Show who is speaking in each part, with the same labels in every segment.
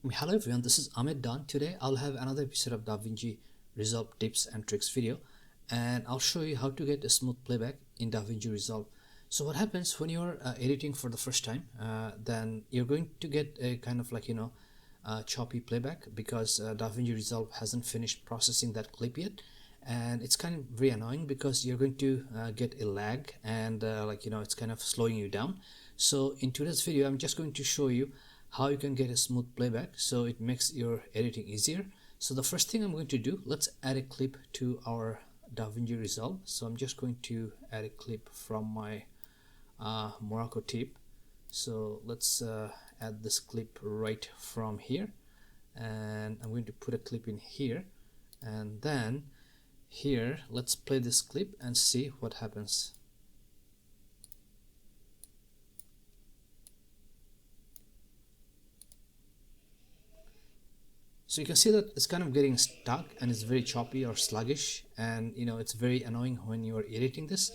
Speaker 1: Hello everyone, this is Ahmed Dan. Today I'll have another episode of DaVinci Resolve tips and tricks video, and I'll show you how to get a smooth playback in DaVinci Resolve. So what happens when you're editing for the first time, then you're going to get a kind of choppy playback because DaVinci Resolve hasn't finished processing that clip yet, and it's kind of very annoying because you're going to get a lag and it's kind of slowing you down. So in today's video I'm just going to show you how you can get a smooth playback so it makes your editing easier. So the first thing I'm going to do, let's add a clip to our DaVinci Resolve. So I'm just going to add a clip from my Morocco tip. So let's add this clip right from here, and I'm going to put a clip in here, and then here let's play this clip and see what happens. So you can see that it's kind of getting stuck and it's very choppy or sluggish, and it's very annoying when you're editing this.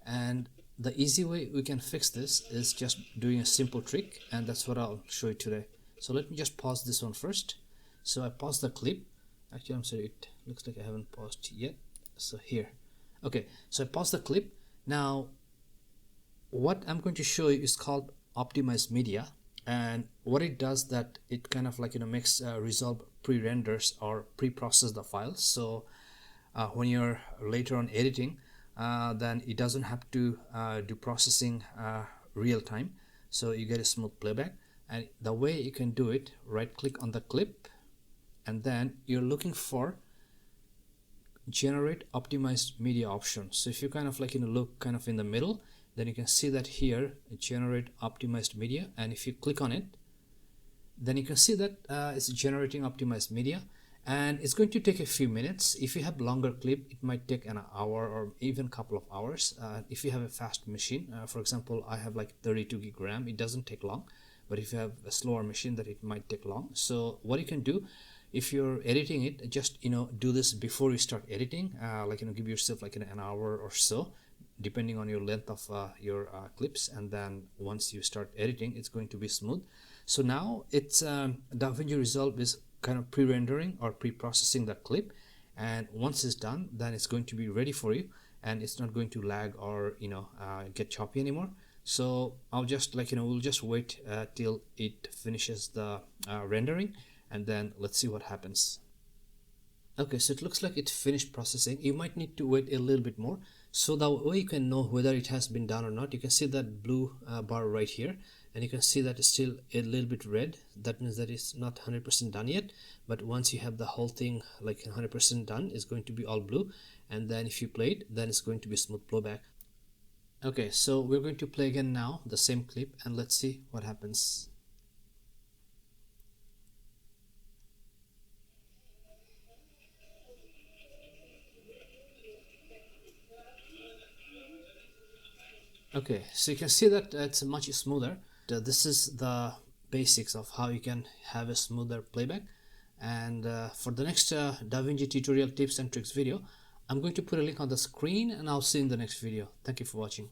Speaker 1: And the easy way we can fix this is just doing a simple trick, and that's what I'll show you today. So let me just pause this one first. So I paused the clip. Actually, I'm sorry, it looks like I haven't paused yet. So here, okay, so I paused the clip. Now what I'm going to show you is called optimized media, and what it does that it kind of makes Resolve pre-renders or pre-process the files. So when you're later on editing, then it doesn't have to do processing real time, so you get a smooth playback. And the way you can do it, right click on the clip, and then you're looking for generate optimized media option. So if you kind of look kind of in the middle, then you can see that here generate optimized media, and if you click on it, then you can see that it's generating optimized media, and it's going to take a few minutes. If you have longer clip, it might take an hour or even couple of hours. If you have a fast machine, for example, I have like 32 gig RAM, it doesn't take long. But if you have a slower machine, that it might take long. So what you can do, if you're editing it, just do this before you start editing, give yourself like an hour or so, depending on your length of your clips, and then once you start editing, it's going to be smooth. So now it's DaVinci Resolve is kind of pre-rendering or pre-processing the clip, and once it's done, then it's going to be ready for you, and it's not going to lag or get choppy anymore. So I'll just we'll just wait till it finishes the rendering, and then let's see what happens. Okay, so it looks like it finished processing. You might need to wait a little bit more. So the way you can know whether it has been done or not, you can see that blue bar right here, and you can see that it's still a little bit red. That means that it's not 100% done yet, but once you have the whole thing like 100% done, it's going to be all blue, and then if you play it, then it's going to be smooth playback. Okay, so we're going to play again now the same clip, and let's see what happens. Okay, so you can see that it's much smoother. This is the basics of how you can have a smoother playback, and for the next DaVinci tutorial tips and tricks video, I'm going to put a link on the screen, and I'll see you in the next video. Thank you for watching.